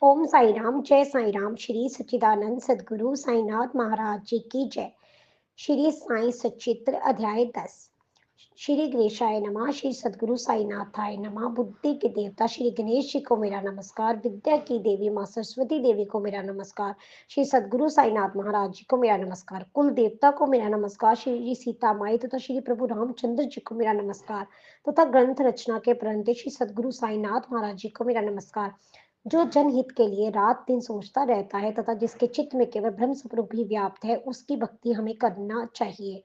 ओम साई राम, जय साई राम। श्री सच्चिदानंद सद्गुरु साईनाथ महाराज जी की जय। श्री साई सच्चित्र अध्याय 10। श्री गणेशाय नमः। श्री सद्गुरु साईनाथाय नमः। बुद्धि के देवता श्री गणेश जी को मेरा नमस्कार। विद्या की देवी माँ सरस्वती देवी को मेरा नमस्कार। श्री सद्गुरु साईनाथ महाराज जी को मेरा नमस्कार। कुल देवता को मेरा नमस्कार। श्री सीता माई तथा श्री प्रभु रामचंद्र जी को मेरा नमस्कार तथा ग्रंथ रचना के प्रणेता श्री सद्गुरु साईनाथ महाराज जी को मेरा नमस्कार। जो जनहित के लिए रात दिन सोचता रहता है तथा जिसके चित्त में केवल ब्रह्म स्वरूप ही व्याप्त है, उसकी भक्ति हमें करना चाहिए।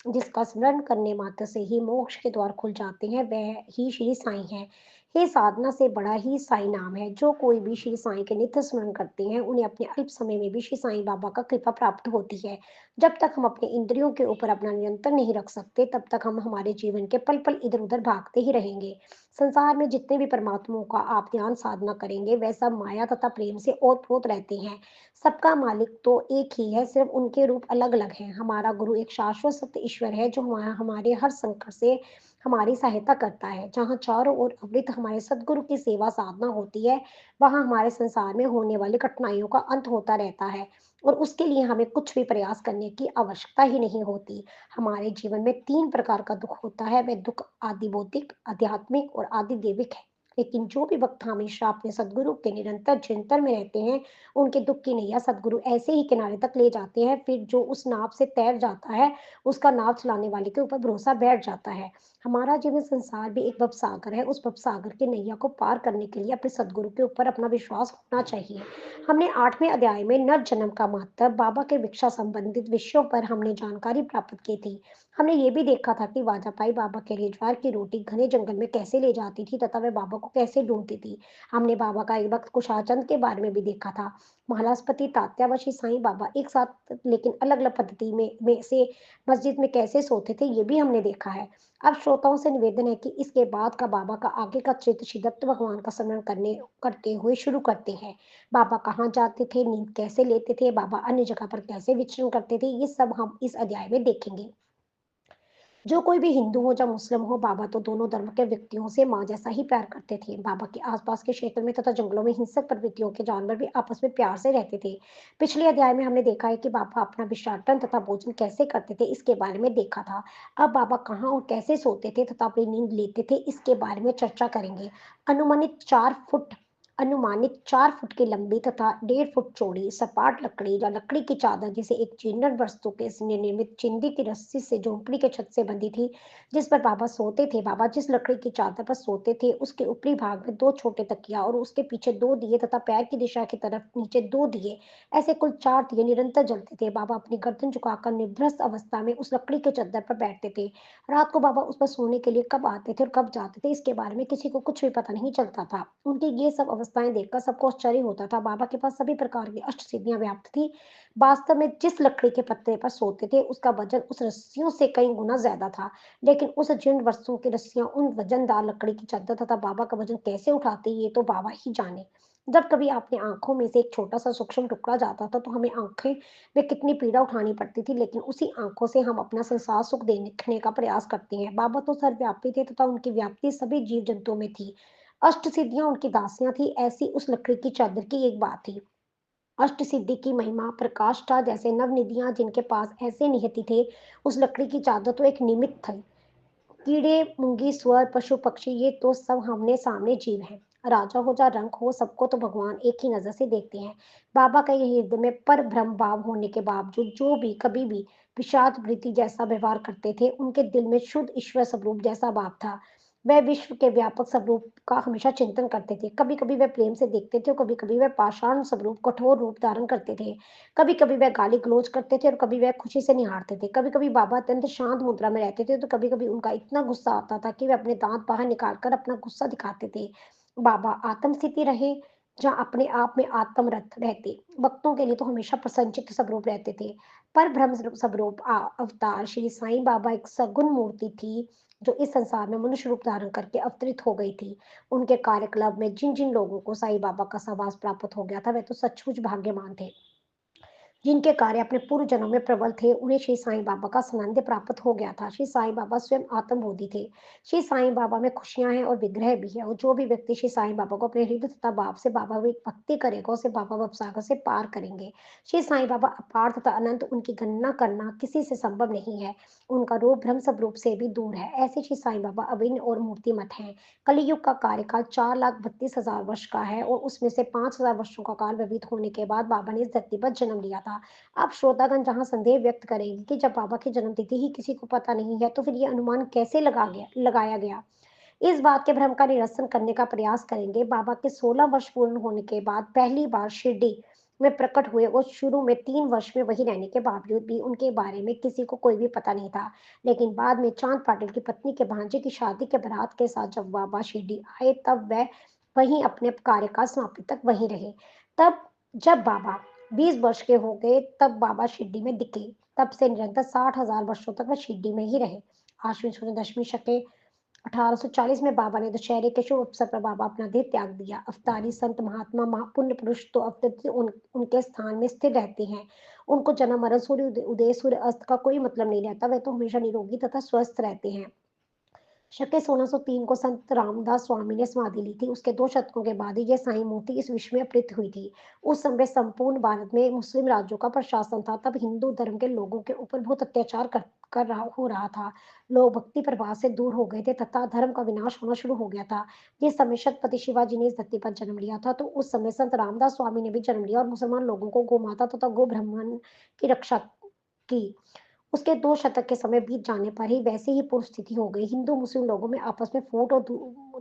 जिसका स्मरण करने मात्र से ही मोक्ष के द्वार खुल जाते हैं, वह ही श्री साईं है। हे साधना से बड़ा ही साईं नाम है। जो कोई भी श्री साईं के नित्य स्मरण करते हैं, उन्हें अपने अल्प समय में भी श्री साईं बाबा का कृपा प्राप्त होती है। जब तक हम अपने इंद्रियों के ऊपर अपना नियंत्रण नहीं रख सकते, तब तक हम हमारे जीवन के पल पल इधर उधर भागते ही रहेंगे। संसार में जितने भी परमात्माओं का आप ध्यान साधना करेंगे, वह सब माया तथा प्रेम से ओत-प्रोत रहते हैं। सबका मालिक तो एक ही है, सिर्फ उनके रूप अलग-अलग हैं। हमारा गुरु एक शाश्वत सत्य ईश्वर है, जो हमारे हर संकट से हमारी सहायता करता है। जहाँ चारों ओर अमृत हमारे सद्गुरु की सेवा साधना होती है, वहाँ हमारे संसार में होने वाली कठिनाइयों का अंत होता रहता है और उसके लिए हमें कुछ भी प्रयास करने की आवश्यकता ही नहीं होती। हमारे जीवन में 3 प्रकार का दुःख होता है, वह दुःख आदि भौतिक, आध्यात्मिक और आदि दैविक है। लेकिन जो भी भक्त हमेशा अपने सद्गुरु के निरंतर चिंतन में रहते हैं, उनके दुःख की नैया सद्गुरु ऐसे ही किनारे तक ले जाते हैं, फिर जो उस नाव से तैर जाता है, उसका नाव चलाने वाले के ऊपर भरोसा बैठ जाता है। हमारा जीवन संसार भी एक भवसागर है, उस भवसागर की नैया को पार करने के लिए अपने सद्गुरु के ऊपर अपना विश्वास होना चाहिए। हमने 8वें अध्याय में नर जन्म का महत्व, बाबा के भिक्षा संबंधित विषयों पर हमने जानकारी प्राप्त की थी। हमने ये भी देखा था कि वाजपेयी बाबा के लिए ज्वार की रोटी घने जंगल में कैसे ले जाती थी तथा वह बाबा को कैसे ढूंढती थी। हमने बाबा का एक वक्त कुशाचंद के बारे में भी देखा था। महाराजपति तात्या व श्री साईं बाबा एक साथ लेकिन अलग-अलग पद्धति में से मस्जिद में कैसे सोते थे, ये भी हमने देखा है। अब श्रोताओं से निवेदन है कि इसके बाद का बाबा का आगे का चित्र श्रीदत्त भगवान का स्मरण करते हुए शुरू करते हैं। बाबा कहाँ जाते थे, नींद कैसे लेते थे, बाबा अन्य जगह पर कैसे विचरण करते थे, ये सब हम इस अध्याय में देखेंगे। जो कोई भी हिंदू हो या मुस्लिम हो, बाबा तो दोनों धर्म के व्यक्तियों से माँ जैसा ही प्यार करते थे। बाबा के आसपास के क्षेत्र में तथा जंगलों में हिंसक प्रवृत्तियों के जानवर भी आपस में प्यार से रहते थे। पिछले अध्याय में हमने देखा है कि बाबा अपना विश्राटन तथा भोजन कैसे करते थे, इसके बारे में देखा था। अब बाबा कहाँ और कैसे सोते थे तथा अपनी नींद लेते थे, इसके बारे में चर्चा करेंगे। अनुमानित 4 फुट अनुमानित 4 फुट की लंबी तथा 1.5 फुट चौड़ी सपाट लकड़ी या लकड़ी की चादर, जिसे एक जीर्ण वस्तु के से निर्मित चिंदी की रस्सी से झोंपड़ी के छत से बंधी थी, जिस पर बाबा सोते थे। बाबा जिस लकड़ी की चादर पर सोते थे, उसके ऊपरी भाग में 2 छोटे तकिया और उसके पीछे 2 दिए तथा पैर की दिशा की तरफ नीचे 2 दिए, ऐसे कुल 4 दिए निरंतर जलते थे। बाबा अपनी गर्दन झुकाकर निभ्रस्त अवस्था में उस लकड़ी के चद्दर पर बैठते थे। रात को बाबा उस पर सोने के लिए कब आते थे और कब जाते थे, इसके बारे में किसी को कुछ भी पता नहीं चलता था। उनकी ये सब अवस्थाएं देखकर सबको आश्चर्य होता था। बाबा के पास सभी प्रकार की अष्ट सिद्धियां व्याप्त थी। वास्तव में जिस लकड़ी के पत्ते पर सोते थे, उसका वजन उस रस्सियों से कई गुना ज्यादा था। लेकिन उस जीर्ण वस्तुओं की रस्सियां उन वजनदार लकड़ी की चादर तथा बाबा का वजन कैसे उठाती, ये तो बाबा ही जाने। जब कभी आपने आंखों में से एक छोटा सा सूक्ष्म टुकड़ा जाता था, तो हमें आंखें में कितनी पीड़ा उठानी पड़ती थी, लेकिन उसी आंखों से हम अपना संसार सुख देखने का प्रयास करते हैं। बाबा तो सर्वव्यापी थे तथा उनकी व्याप्ति सभी जीव जंतुओं में थी। अष्ट सिद्धियां उनकी दासियां थी, ऐसी उस लकड़ी की चादर की एक बात थी। अष्ट सिद्धि की महिमा प्रकाश था, जैसे नवनिधियां जिनके पास ऐसे नियति थे, उस लकड़ी की चादर तो एक निमित्त थी। कीड़े, मुंगी, सुअर, पशु, पक्षी, ये तो सब आमने सामने जीव हैं। राजा हो या रंक हो, सबको तो भगवान एक ही नजर से देखते हैं। बाबा का ये हृदय में पर भ्रम भाव होने के बावजूद जो भी कभी भी विषाद वृत्ति जैसा व्यवहार करते थे, उनके दिल में शुद्ध ईश्वर स्वरूप जैसा भाव था। वह विश्व के व्यापक स्वरूप का हमेशा चिंतन करते थे। कभी कभी वह प्रेम से देखते थे और कभी कभी वह पाषाण स्वरूप कठोर रूप धारण करते थे। कभी कभी वह गाली गलौज करते थे और कभी वह खुशी से निहारते थे। कभी कभी बाबा अत्यंत शांत मुद्रा में रहते थे, तो कभी कभी उनका इतना गुस्सा आता था कि वे अपने दांत बाहर निकालकर अपना गुस्सा दिखाते थे। बाबा आत्म स्थिति रहे, जहाँ अपने आप में आत्मरत रहते, भक्तों के लिए तो हमेशा प्रसन्नचित्त स्वरूप रहते थे। पर ब्रह्म स्वरूप अवतार श्री साईं बाबा एक सगुण मूर्ति थी, जो इस संसार में मनुष्य रूप धारण करके अवतरित हो गई थी। उनके कार्यकलाप में जिन जिन लोगों को साईं बाबा का सहवास प्राप्त हो गया था, वे तो सचमुच भाग्यवान थे। जिनके कार्य अपने पूर्व जन्म में प्रबल थे, उन्हें श्री साईं बाबा का सानिध्य प्राप्त हो गया था। श्री साईं बाबा स्वयं आत्मबोधि थे। श्री साईं बाबा में खुशियाँ हैं और विग्रह भी है, और जो भी व्यक्ति श्री साईं बाबा को अपने हृदय तथा भाव से बाबा में भक्ति करेगा, उसे बाबा भवसागर से पार करेंगे। श्री साईं बाबा अपार तथा अनंत, उनकी गणना करना किसी से संभव नहीं है। उनका रूप भ्रम सब रूप से भी दूर है। ऐसे श्री साईं बाबा अभिन्न और मूर्तिमत हैं। कलियुग का कार्यकाल 4,32,000 वर्ष का है, और उसमें से 5,000 वर्षों का काल व्यतीत होने के बाद बाबा ने इस धरती पर जन्म लिया था। अब श्रोतागण जहाँ संदेह व्यक्त करेंगे कि जब बाबा की जन्म तिथि ही किसी को पता नहीं है, तो फिर ये अनुमान कैसे लगाया गया? इस बात के भ्रम का निरसन करने का प्रयास करेंगे। बाबा के 16 वर्ष पूर्ण होने के बाद पहली बार शिरडी में प्रकट हुए, और शुरू में 3 वर्ष में वहीं रहने के बावजूद भी उनके बारे में किसी को कोई भी पता नहीं था। लेकिन बाद में चांद पाटिल की पत्नी के भांजे की शादी के बारात के साथ जब बाबा शिरडी आए, तब वह वहीं अपने कार्यकाल समाप्ति तक वहीं रहे। तब जब बाबा 20 वर्ष के हो गए, तब बाबा शिरडी में दिखे। तब से निरंतर 60,000 वर्षों तक वह शिरडी में ही रहे। आश्विन शुक्ल दशमी शके 1840 में बाबा ने दशहरे के शुभ अवसर पर बाबा अपना देह त्याग दिया। अवतारी संत महात्मा पुण्य पुरुष तो अवतरित उनके स्थान में स्थिर रहते हैं। उनको जन्म मरण, सूर्य उदय सूर्य अस्त का कोई मतलब नहीं रहता। वे तो हमेशा निरोगी तथा स्वस्थ रहते हैं। शके 1603 को संत रामदास स्वामी ने समाधि ली थी। उसके 2 शतकों के बाद ही ये साईं मूर्ति इस विश्व में अपृत हुई थी। उस समय संपूर्ण भारत में मुस्लिम राज्यों का प्रशासन था। तब हिंदू धर्म के लोगों के ऊपर बहुत अत्याचार हो रहा था। लोग भक्ति प्रवाह से दूर हो गए थे तथा धर्म का विनाश होना शुरू हो गया था। जिस समय छत्रपति शिवाजी ने इस धरती पर जन्म लिया था, तो उस समय संत रामदास स्वामी ने भी जन्म लिया और मुसलमान लोगों को गौ माता तथा गो ब्राह्मण की रक्षा की। उसके 2 शतक के समय बीत जाने पर ही वैसे ही पूर्व स्थिति हो गई। हिंदू-मुस्लिम लोगों में आपस में फूट और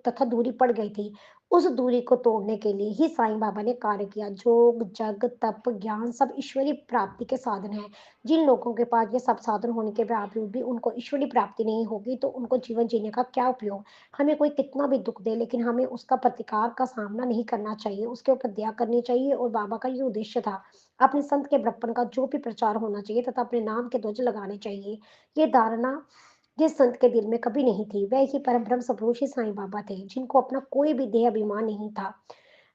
तथा दूरी पड़ गई थी। उस दूरी को तोड़ने के लिए ही साईं बाबा ने कार्य किया। योग, जग, तप, ज्ञान सब ईश्वरीय प्राप्ति के साधन हैं। जिन लोगों के पास ये सब साधन होने के बावजूद भी उनको ईश्वरीय प्राप्ति नहीं होगी, तो उनको जीवन जीने का क्या उपयोग? हमें कोई कितना भी दुःख दे, लेकिन हमें उसका प्रतिकार का सामना नहीं करना चाहिए। उसके ऊपर दया करनी चाहिए, और बाबा का ये उद्देश्य था। अपने संत के बड़प्पन का जो भी प्रचार होना चाहिए तथा अपने नाम के ध्वज लगाने चाहिए। ये धारणा जिस संत के दिल में कभी नहीं थी, वह ही परम ब्रह्म स्वरूप श्री साईं बाबा थे, जिनको अपना कोई भी देह अभिमान नहीं था।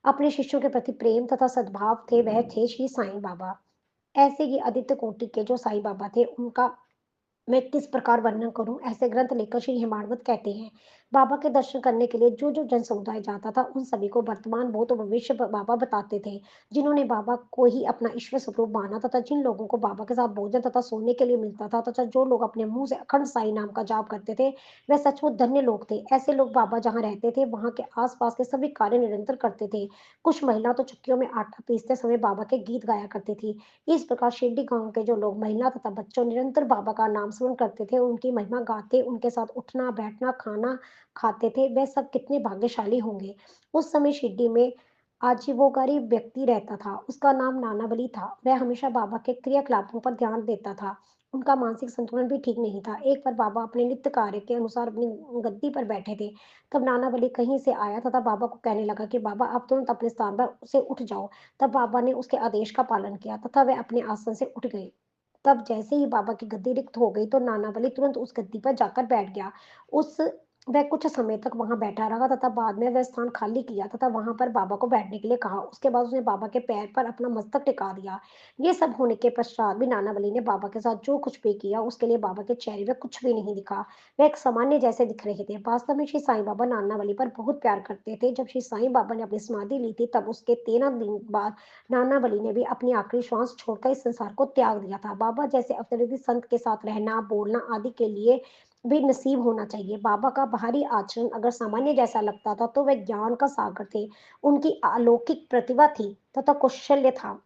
अपने शिष्यों के प्रति प्रेम तथा सद्भाव थे, वह थे श्री साईं बाबा। ऐसे ही आदित्य कोटि के जो साईं बाबा थे, उनका मैं किस प्रकार वर्णन करूं? ऐसे ग्रंथ लेकर श्री हेमाडवत कहते हैं, बाबा के दर्शन करने के लिए जो जो जन समुदाय जाता था, उन सभी को वर्तमान भूत और भविष्य बाबा बताते थे। जिन्होंने बाबा को ही अपना ईश्वर स्वरूप माना तथा जिन लोगों को बाबा के साथ भोजन तथा सोने के लिए मिलता था, तथा जो लोग अपने मुंह से अखंड साई नाम का जाप करते थे, वे सचमुच धन्य लोग थे। ऐसे लोग बाबा जहाँ रहते थे, वहां के आसपास के सभी कार्य निरंतर करते थे। कुछ महिला तो चक्कियों में आटा पीसते समय बाबा के गीत गाया करती थी। इस प्रकार शिरडी गांव के जो लोग, महिला तथा बच्चों, निरंतर बाबा का नाम स्मरण करते थे, उनकी महिमा गाते, उनके साथ उठना बैठना खाना खाते थे, वे सब कितने भाग्यशाली होंगे। उस समय शिरडी में आजीवोगारी व्यक्ति रहता था। उसका नाम नाना बली था। वह हमेशा बाबा के क्रियाकलापों पर ध्यान देता था। उनका मानसिक संतुलन भी ठीक नहीं था। एक बार बाबा अपने नित्य कार्य के अनुसार अपनी गद्दी पर बैठे थे। तब नाना बली कहीं से आया तथा बाबा को कहने लगा कि बाबा, आप तुरंत अपने स्थान पर से उठ जाओ। तब बाबा ने उसके आदेश का पालन किया तथा वह अपने आसन से उठ गए। तब जैसे ही बाबा की गद्दी रिक्त हो गई, तो नाना बलि तुरंत उस गद्दी पर जाकर बैठ गया। उस वह कुछ समय तक वहां बैठा रहा तथा बाद में वह स्थान खाली किया तथा वहां पर बाबा को बैठने के लिए कहा। उसके बाद उसने बाबा के पैर पर अपना मस्तक टिका दिया। ये सब होने के पश्चात भी नाना बलि ने बाबा के साथ जो कुछ भी किया, उसके लिए बाबा के चेहरे में कुछ भी नहीं दिखा। वह एक सामान्य जैसे दिख रहे थे। वास्तव में श्री साईं बाबा नाना बलि पर बहुत प्यार करते थे। जब श्री साईं बाबा ने अपनी समाधि ली थी, तब उसके 13 दिन बाद नाना बलि ने भी अपनी आखिरी श्वास छोड़कर इस संसार को त्याग दिया था। बाबा जैसे अवतरित संत के साथ रहना, बोलना आदि के लिए भी नसीब होना चाहिए। बाबा का बाहरी आचरण अगर सामान्य जैसा लगता था, तो वे ज्ञान का सागर थे। उनकी अलौकिक प्रतिभा थी तथा कौशल्य था।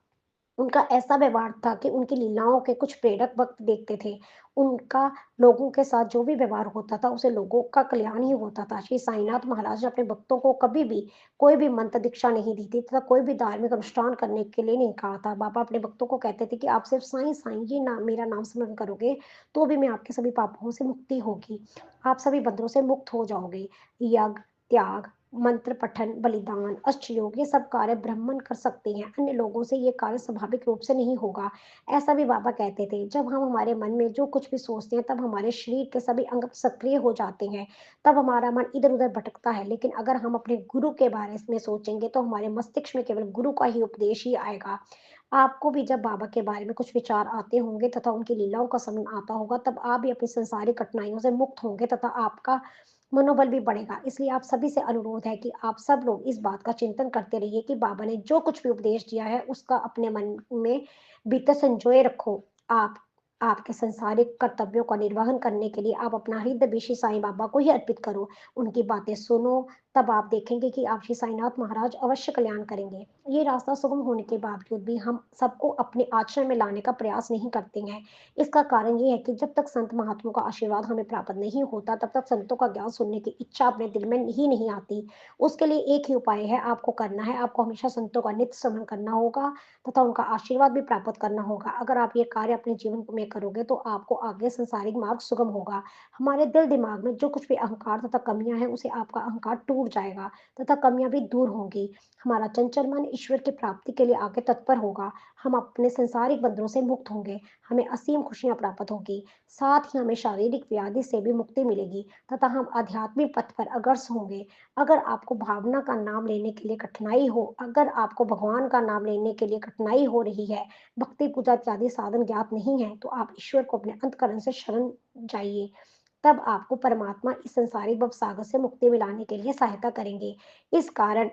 उनका ऐसा व्यवहार था कि उनकी लीलाओं के कुछ प्रेरक भक्त देखते थे। उनका लोगों के साथ जो भी व्यवहार होता था, उसे लोगों का कल्याण ही होता था। श्री साईनाथ महाराज ने अपने भक्तों को कभी भी कोई भी मंत्र दीक्षा नहीं दी थी तथा कोई भी धार्मिक अनुष्ठान करने के लिए नहीं कहा था। बाबा अपने भक्तों को कहते थे कि आप सिर्फ साईं साईं ये नाम, मेरा नाम स्मरण करोगे, तो भी मैं आपके सभी पापों से मुक्ति होगी। आप सभी बंधनों से मुक्त हो जाओगे। यज्ञ, त्याग, मंत्र पठन, बलिदान, अष्टयोग, ये सब कार्य ब्राह्मण कर सकते हैं। अन्य लोगों से ये कार्य स्वाभाविक रूप से नहीं होगा। ऐसा भी बाबा कहते थे। जब हम हमारे मन में जो कुछ भी सोचते हैं, तब हमारे शरीर के सभी अंग सक्रिय हो जाते हैं। तब हमारा मन इधर-उधर भटकता है। लेकिन अगर हम अपने गुरु के बारे में सोचेंगे, तो हमारे मस्तिष्क में केवल गुरु का ही उपदेश ही आएगा। आपको भी जब बाबा के बारे में कुछ विचार आते होंगे तथा उनकी लीलाओं का समय आता होगा, तब आप भी अपनी संसारिक कठिनाइयों से मुक्त होंगे तथा आपका मनोबल भी बढ़ेगा। इसलिए आप सभी से अनुरोध है कि आप सब लोग इस बात का चिंतन करते रहिए कि बाबा ने जो कुछ भी उपदेश दिया है, उसका अपने मन में भीतर संजोए रखो। आप आपके संसारिक कर्तव्यों का निर्वहन करने के लिए आप अपना हृदय भी श्री साईं बाबा को ही अर्पित करो। उनकी बातें सुनो, तब आप देखेंगे कि आप श्री साईनाथ महाराज अवश्य कल्याण करेंगे। ये रास्ता सुगम होने के बावजूद भी हम सबको अपने आचरण में लाने का प्रयास नहीं करते हैं। इसका कारण ये है कि जब तक संत महात्माओं का आशीर्वाद हमें प्राप्त नहीं होता, तब तक संतों का ज्ञान सुनने की इच्छा अपने दिल में ही नहीं आती। उसके लिए एक ही उपाय है, आपको करना है, आपको हमेशा संतों का नित्य स्मरण करना होगा तथा उनका आशीर्वाद भी प्राप्त करना होगा। अगर आप ये कार्य अपने जीवन में करोगे, तो आपको आगे संसारिक मार्ग सुगम होगा। हमारे दिल-दिमाग में जो कुछ भी अहंकार तथा कमियाँ हैं, उसे आपका अहंकार टूट जाएगा तथा कमियाँ भी दूर होंगी। हमारा चंचल मन ईश्वर की प्राप्ति के लिए आगे तत्पर होगा। हम अपने सांसारिक बंधनों से मुक्त होंगे, हमें असीम खुशियाँ प्राप्त होंगी। साथ ही हमें शारीरिक व्याधि से भी मुक्ति मिलेगी तथा हम आध्यात्मिक पथ पर अग्रसर होंगे। अगर आपको भावना का नाम लेने के लिए कठिनाई हो, अगर आपको भगवान का नाम लेने के लिए कठिनाई हो रही है, भक्ति पूजा इत्यादि साधन ज्ञात नहीं है, तो आप ईश्वर को अपने अंतःकरण से शरण जाइए। तब आपको परमात्मा इस संसारिक भवसागर से मुक्ति दिलाने के लिए सहायता करेंगे। इस कारण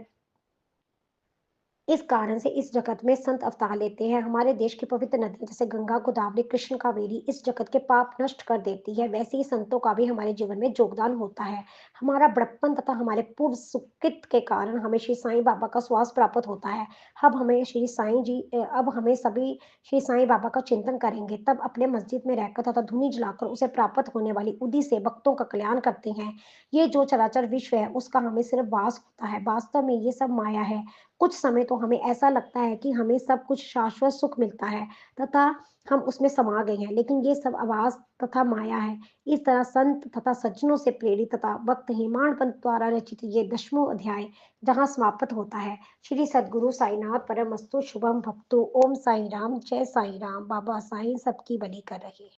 इस कारण से इस जगत में संत अवतार लेते हैं। हमारे देश की पवित्र नदियाँ जैसे गंगा, गोदावरी, कृष्ण, कावेरी इस जगत के पाप नष्ट कर देती है, वैसे ही संतों का भी हमारे जीवन में योगदान होता है। हमारा बड़प्पन तथा हमारे पूर्व सुकृत के कारण हमें श्री साईं बाबा का श्वास प्राप्त होता है। अब हमें सभी श्री साईं बाबा का चिंतन करेंगे, तब अपने मस्जिद में रहकर तथा धूनी जलाकर उसे प्राप्त होने वाली उदी से भक्तों का कल्याण करते हैं। ये जो चराचर विश्व है, उसका हमें सिर्फ वास होता है। वास्तव में ये सब माया है। कुछ समय तो हमें ऐसा लगता है कि हमें सब कुछ शाश्वत सुख मिलता है तथा हम उसमें समा गए हैं, लेकिन ये सब आभास तथा माया है। इस तरह संत तथा सज्जनों से प्रेरित तथा भक्त हेमाड पंत द्वारा रचित ये 10वां अध्याय जहाँ समाप्त होता है। श्री सद्गुरु साईनाथ परमस्तु शुभम भक्तु। ओम साई राम, जय साई राम। बाबा साईं सबकी भली कर रहे।